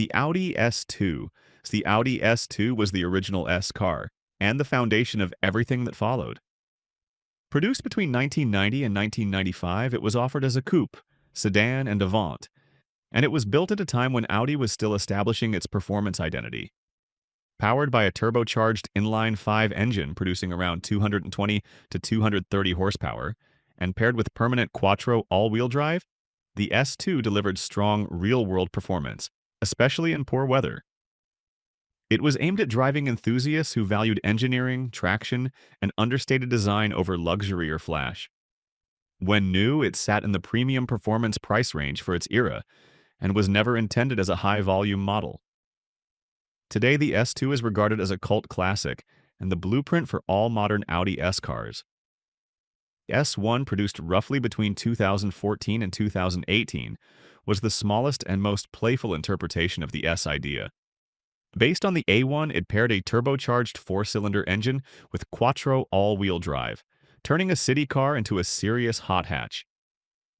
The Audi S2. The Audi S2 was the original S car, and the foundation of everything that followed. Produced between 1990 and 1995, it was offered as a coupe, sedan, and avant, and it was built at a time when Audi was still establishing its performance identity. Powered by a turbocharged inline-5 engine producing around 220 to 230 horsepower, and paired with permanent quattro all-wheel drive, the S2 delivered strong real-world performance, especially in poor weather. It was aimed at driving enthusiasts who valued engineering, traction, and understated design over luxury or flash. When new, it sat in the premium performance price range for its era and was never intended as a high-volume model. Today, the S2 is regarded as a cult classic and the blueprint for all modern Audi S cars. S1, produced roughly between 2014 and 2018, was the smallest and most playful interpretation of the S idea. Based on the A1, it paired a turbocharged four-cylinder engine with quattro all-wheel drive, turning a city car into a serious hot hatch.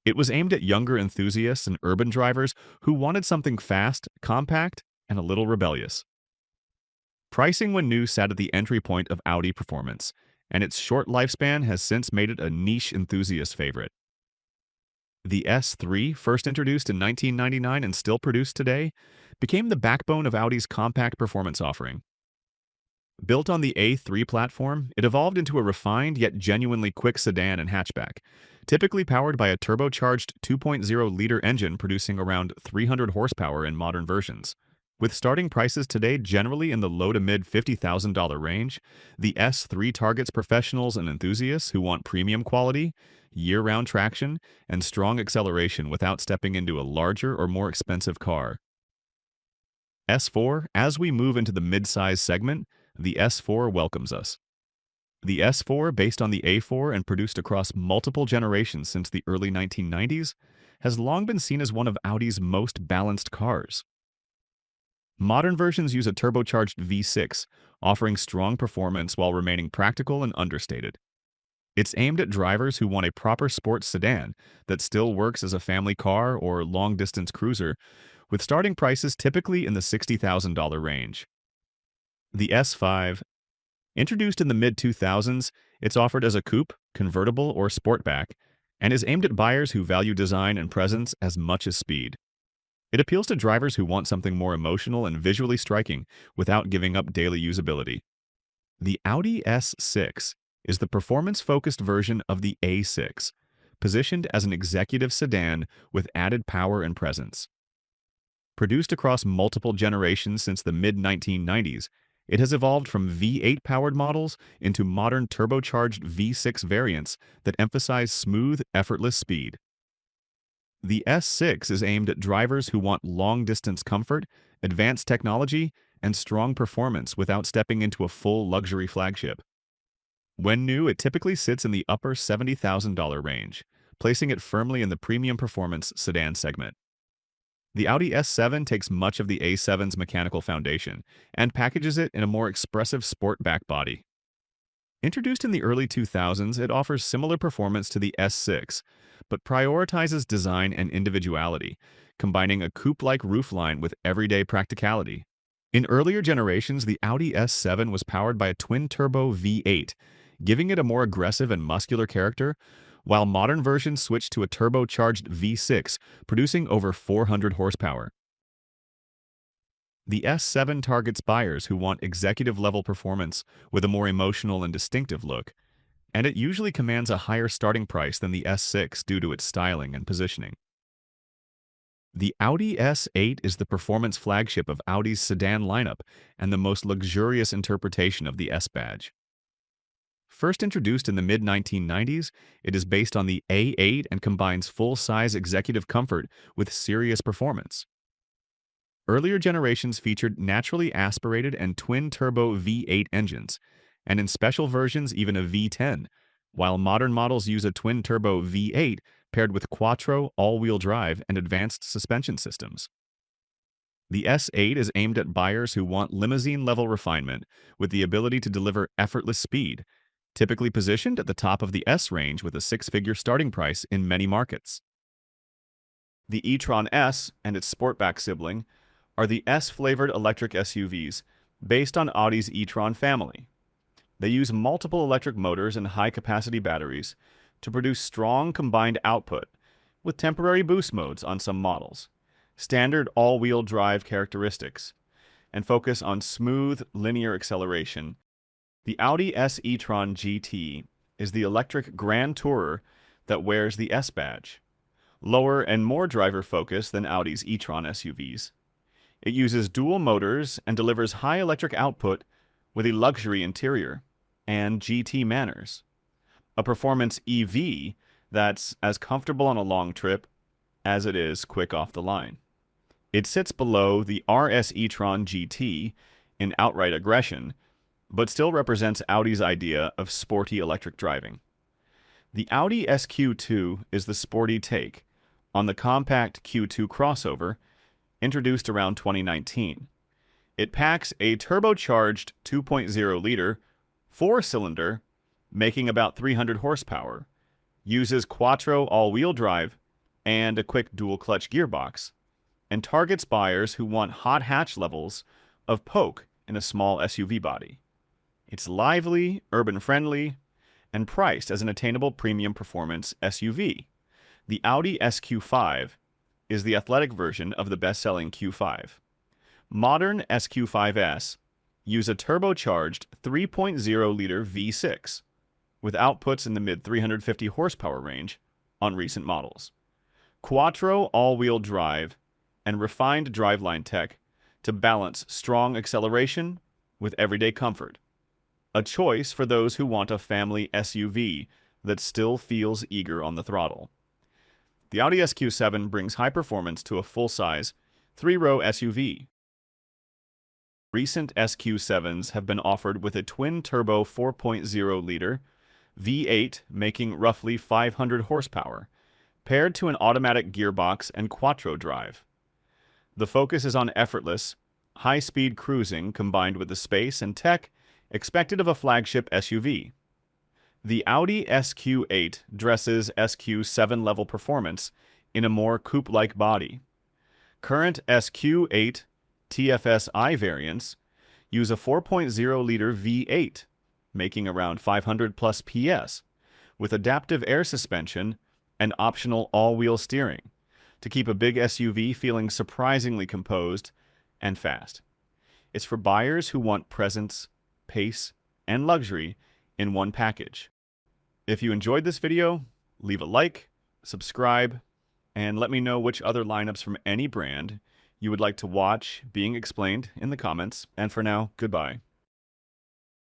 It was aimed at younger enthusiasts and urban drivers who wanted something fast, compact, and a little rebellious. Pricing when new sat at the entry point of Audi performance, and its short lifespan has since made it a niche enthusiast favorite. The S3, first introduced in 1999 and still produced today, became the backbone of Audi's compact performance offering. Built on the A3 platform, it evolved into a refined yet genuinely quick sedan and hatchback, typically powered by a turbocharged 2.0-liter engine producing around 300 horsepower in modern versions. With starting prices today generally in the low to mid $50,000 range, the S3 targets professionals and enthusiasts who want premium quality, year-round traction, and strong acceleration without stepping into a larger or more expensive car. S4, as we move into the mid-size segment, the S4 welcomes us. The S4, based on the A4 and produced across multiple generations since the early 1990s, has long been seen as one of Audi's most balanced cars. Modern versions use a turbocharged V6, offering strong performance while remaining practical and understated. It's aimed at drivers who want a proper sports sedan that still works as a family car or long-distance cruiser, with starting prices typically in the $60,000 range. The S5. Introduced in the mid-2000s, it's offered as a coupe, convertible, or sportback, and is aimed at buyers who value design and presence as much as speed. It appeals to drivers who want something more emotional and visually striking without giving up daily usability. The Audi S6 is the performance-focused version of the A6, positioned as an executive sedan with added power and presence. Produced across multiple generations since the mid-1990s, it has evolved from V8-powered models into modern turbocharged V6 variants that emphasize smooth, effortless speed. The S6 is aimed at drivers who want long-distance comfort, advanced technology, and strong performance without stepping into a full luxury flagship. When new, it typically sits in the upper $70,000 range, placing it firmly in the premium performance sedan segment. The Audi S7 takes much of the A7's mechanical foundation and packages it in a more expressive sportback body. Introduced in the early 2000s, it offers similar performance to the S6, but prioritizes design and individuality, combining a coupe-like roofline with everyday practicality. In earlier generations, the Audi S7 was powered by a twin-turbo V8, giving it a more aggressive and muscular character, while modern versions switched to a turbocharged V6, producing over 400 horsepower. The S7 targets buyers who want executive-level performance with a more emotional and distinctive look, and it usually commands a higher starting price than the S6 due to its styling and positioning. The Audi S8 is the performance flagship of Audi's sedan lineup and the most luxurious interpretation of the S badge. First introduced in the mid-1990s, it is based on the A8 and combines full-size executive comfort with serious performance. Earlier generations featured naturally aspirated and twin-turbo V8 engines, and in special versions even a V10, while modern models use a twin-turbo V8 paired with quattro all-wheel drive and advanced suspension systems. The S8 is aimed at buyers who want limousine-level refinement with the ability to deliver effortless speed, typically positioned at the top of the S range with a six-figure starting price in many markets. The e-tron S and its sportback sibling are the S-flavored electric SUVs based on Audi's e-tron family. They use multiple electric motors and high-capacity batteries to produce strong combined output with temporary boost modes on some models, standard all-wheel drive characteristics, and focus on smooth linear acceleration. The Audi S e-tron GT is the electric grand tourer that wears the S badge, lower and more driver-focused than Audi's e-tron SUVs. It uses dual motors and delivers high electric output with a luxury interior and GT manners, a performance EV that's as comfortable on a long trip as it is quick off the line. It sits below the RS e-tron GT in outright aggression, but still represents Audi's idea of sporty electric driving. The Audi SQ2 is the sporty take on the compact Q2 crossover introduced around 2019. It packs a turbocharged 2.0-liter, four-cylinder, making about 300 horsepower, uses quattro all-wheel drive and a quick dual-clutch gearbox, and targets buyers who want hot hatch levels of poke in a small SUV body. It's lively, urban-friendly, and priced as an attainable premium performance SUV. The Audi SQ5 is the athletic version of the best-selling Q5. Modern SQ5s use a turbocharged 3.0-liter V6 with outputs in the mid-350 horsepower range on recent models. Quattro all-wheel drive and refined driveline tech to balance strong acceleration with everyday comfort. A choice for those who want a family SUV that still feels eager on the throttle. The Audi SQ7 brings high performance to a full-size, three-row SUV. Recent SQ7s have been offered with a twin-turbo 4.0-liter V8 making roughly 500 horsepower, paired to an automatic gearbox and quattro drive. The focus is on effortless, high-speed cruising combined with the space and tech expected of a flagship SUV. The Audi SQ8 dresses SQ7-level performance in a more coupe-like body. Current SQ8 TFSI variants use a 4.0-liter V8, making around 500 plus PS, with adaptive air suspension and optional all-wheel steering to keep a big SUV feeling surprisingly composed and fast. It's for buyers who want presence, pace, and luxury in one package. If you enjoyed this video, leave a like, subscribe, and let me know which other lineups from any brand you would like to watch being explained in the comments. And for now, goodbye.